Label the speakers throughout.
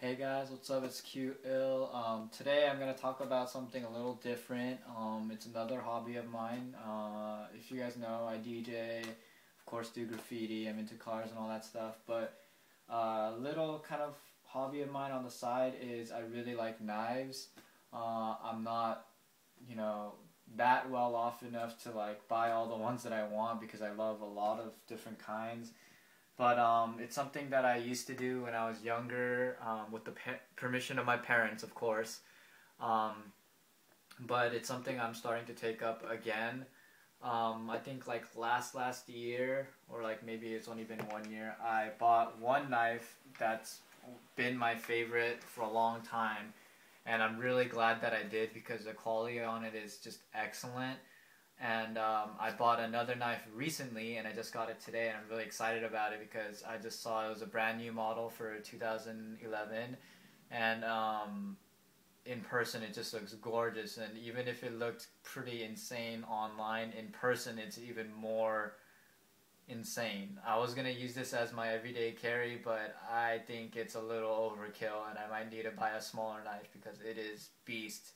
Speaker 1: Hey guys, what's up? It's Q Ill. Today I'm gonna talk about something a little different. It's another hobby of mine. If you guys know, I DJ, of course, do graffiti. I'm into cars and all that stuff. But a little kind of hobby of mine on the side is I really like knives. I'm not, that well off enough to like buy all the ones that I want because I love a lot of different kinds. But it's something that I used to do when I was younger, with the permission of my parents, of course. But it's something I'm starting to take up again. I think like last year, or like maybe it's only been 1 year, I bought one knife that's been my favorite for a long time. And I'm really glad that I did because the quality on it is just excellent. And I bought another knife recently, and I just got it today, and I'm really excited about it because I just saw it was a brand new model for 2011, and in person it just looks gorgeous. And even if it looked pretty insane online, in person it's even more insane. I was gonna use this as my everyday carry, but I think it's a little overkill, and I might need to buy a smaller knife because it is beast.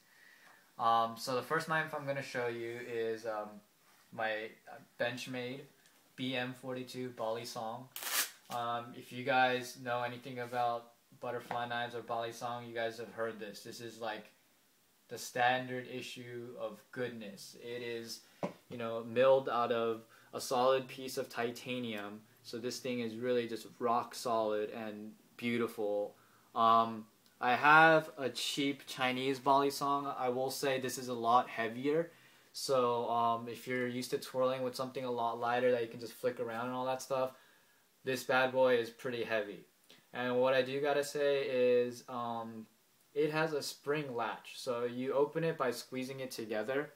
Speaker 1: So the first knife I'm going to show you is my Benchmade BM42 Balisong. If you guys know anything about butterfly knives or Balisong, you guys have heard this. This is like the standard issue of goodness. It is, milled out of a solid piece of titanium. So this thing is really just rock solid and beautiful. I have a cheap Chinese Balisong. I will say this is a lot heavier. So if you're used to twirling with something a lot lighter that you can just flick around and all that stuff, this bad boy is pretty heavy. And what I do gotta say is it has a spring latch. So you open it by squeezing it together.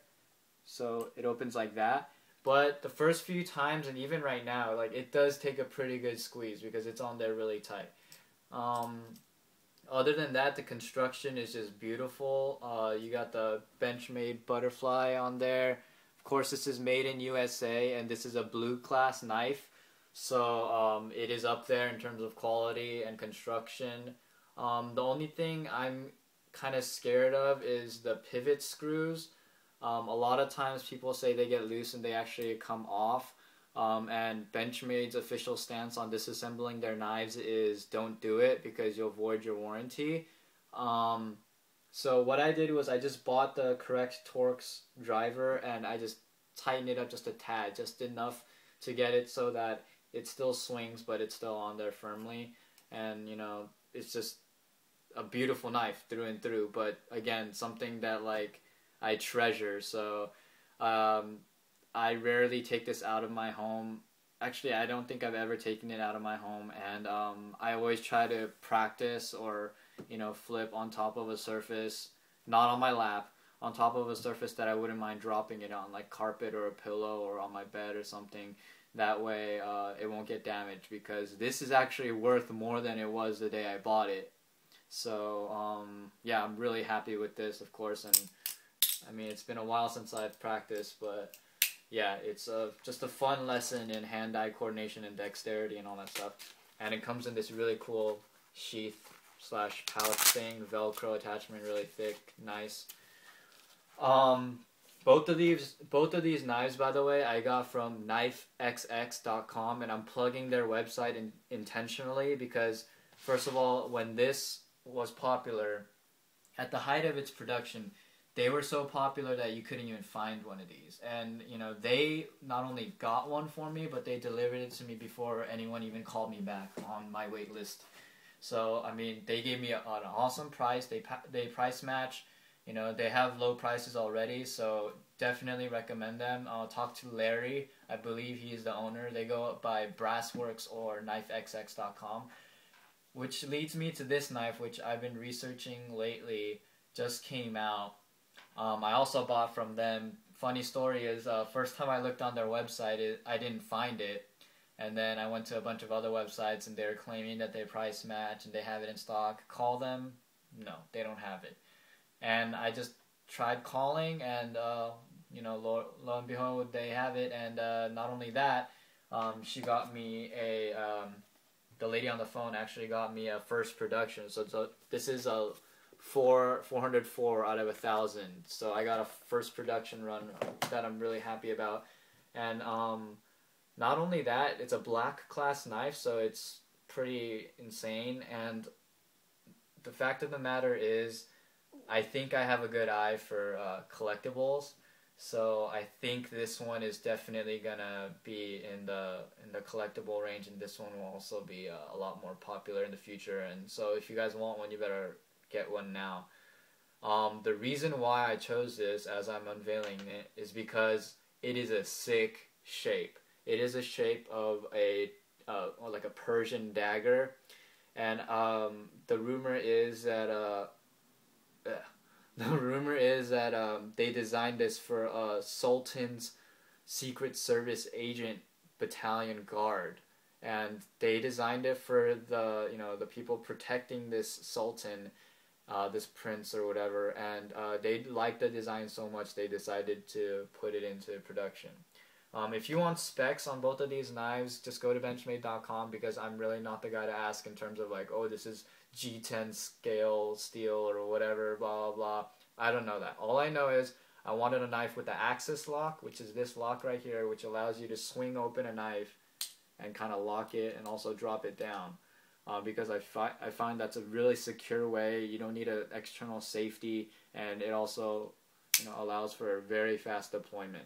Speaker 1: So it opens like that. But the first few times, and even right now, like it does take a pretty good squeeze because it's on there really tight. Other than that, the construction is just beautiful. You got the Benchmade butterfly on there. Of course, this is made in USA, and this is a blue class knife. So it is up there in terms of quality and construction. The only thing I'm kind of scared of is the pivot screws. A lot of times people say they get loose and they actually come off. And Benchmade's official stance on disassembling their knives is don't do it because you'll void your warranty. So what I did was I just bought the correct Torx driver and I just tightened it up just a tad, just enough to get it so that it still swings but it's still on there firmly. And it's just a beautiful knife through and through, but again, something that like I treasure. So I rarely take this out of my home. Actually, I don't think I've ever taken it out of my home, and I always try to practice or, flip on top of a surface, not on my lap, on top of a surface that I wouldn't mind dropping it on, like carpet or a pillow or on my bed or something. That way it won't get damaged because this is actually worth more than it was the day I bought it. So, yeah, I'm really happy with this, of course, and I mean, it's been a while since I've practiced, but yeah, it's just a fun lesson in hand-eye coordination and dexterity and all that stuff. And it comes in this really cool sheath / pouch thing, Velcro attachment, really thick, nice. Both of these knives, by the way, I got from knifexx.com, and I'm plugging their website intentionally because, first of all, when this was popular, at the height of its production, they were so popular that you couldn't even find one of these. And, they not only got one for me, but they delivered it to me before anyone even called me back on my wait list. So, I mean, they gave me an awesome price. They price match. They have low prices already, so definitely recommend them. I'll talk to Larry. I believe he is the owner. They go by Brassworks or knifexx.com. Which leads me to this knife, which I've been researching lately. Just came out. I also bought from them. Funny story is, first time I looked on their website, I didn't find it. And then I went to a bunch of other websites and they're claiming that they price match and they have it in stock. Call them. No, they don't have it. And I just tried calling and, lo and behold, they have it. And not only that, she got me the lady on the phone actually got me a first production. So this is a 404 out of 1,000. So I got a first production run that I'm really happy about. And not only that, it's a black class knife, so it's pretty insane. And the fact of the matter is, I think I have a good eye for collectibles. So I think this one is definitely gonna be in the collectible range, and this one will also be a lot more popular in the future. And so if you guys want one, you better get one now. The reason why I chose this as I'm unveiling it is because it is a sick shape. It is a shape of a like a Persian dagger, and the rumor is that they designed this for Sultan's Secret Service agent battalion guard, and they designed it for the people protecting this Sultan, this prince or whatever, and they liked the design so much they decided to put it into production. If you want specs on both of these knives, just go to benchmade.com, because I'm really not the guy to ask in terms of like, oh, this is G10 scale steel or whatever, blah, blah, blah. I don't know that. All I know is I wanted a knife with the axis lock, which is this lock right here, which allows you to swing open a knife and kind of lock it and also drop it down. Because I find that's a really secure way. You don't need an external safety, and it also allows for a very fast deployment.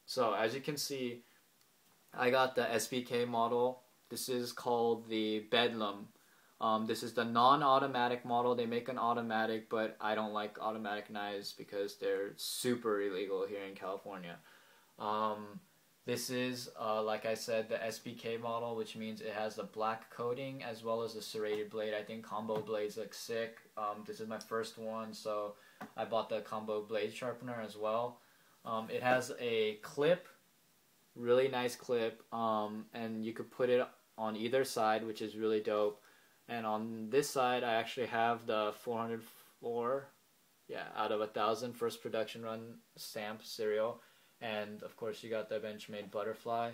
Speaker 1: So as you can see, I got the SBK model. This is called the Bedlam. This is the non-automatic model. They make an automatic, but I don't like automatic knives because they're super illegal here in California. This is, like I said, the SBK model, which means it has the black coating as well as the serrated blade. I think combo blades look sick. This is my first one, so I bought the combo blade sharpener as well. It has a clip, really nice clip, and you could put it on either side, which is really dope. And on this side, I actually have the 404, out of 1,000 first production run stamp serial. And of course, you got the Benchmade butterfly.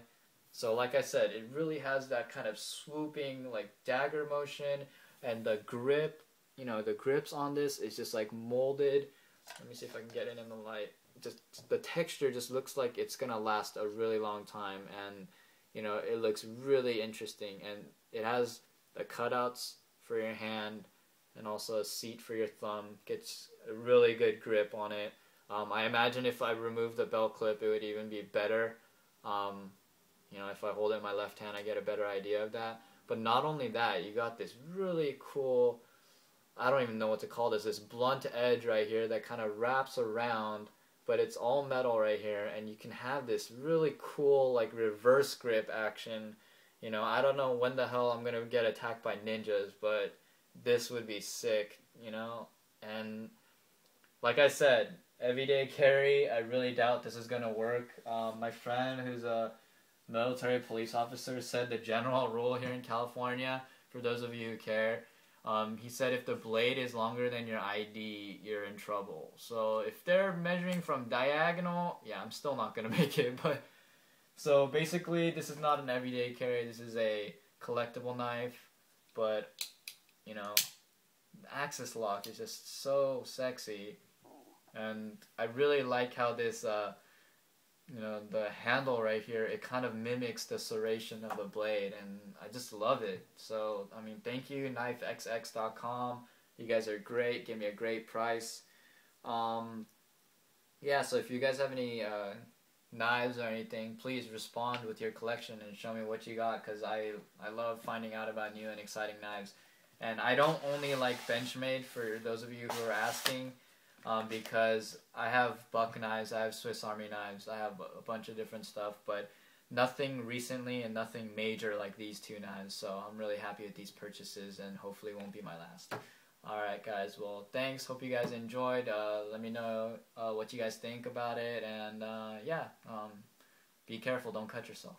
Speaker 1: So like I said, it really has that kind of swooping, like dagger motion, and the grip, the grips on this is just like molded. Let me see if I can get it in the light. Just the texture just looks like it's gonna last a really long time, and it looks really interesting, and it has the cutouts for your hand and also a seat for your thumb. Gets a really good grip on it. I imagine if I remove the belt clip, it would even be better. If I hold it in my left hand, I get a better idea of that. But not only that, you got this really cool, I don't even know what to call this blunt edge right here that kind of wraps around, but it's all metal right here, and you can have this really cool like reverse grip action. I don't know when the hell I'm gonna get attacked by ninjas, but this would be sick, and like I said, everyday carry, I really doubt this is gonna work. My friend who's a military police officer said the general rule here in California, for those of you who care, he said if the blade is longer than your ID, you're in trouble. So if they're measuring from diagonal, I'm still not gonna make it. But so basically, this is not an everyday carry. This is a collectible knife. But the axis lock is just so sexy, and I really like how this the handle right here, it kind of mimics the serration of the blade, and I just love it. So, I mean, thank you, knifexx.com. You guys are great. Give me a great price. So if you guys have any knives or anything, please respond with your collection and show me what you got, because I love finding out about new and exciting knives. And I don't only like Benchmade, for those of you who are asking, because I have buck knives, I have Swiss Army knives, I have a bunch of different stuff, but nothing recently and nothing major like these two knives. So I'm really happy with these purchases, and hopefully it won't be my last. Alright guys, well thanks, hope you guys enjoyed. Let me know what you guys think about it, and be careful, don't cut yourself.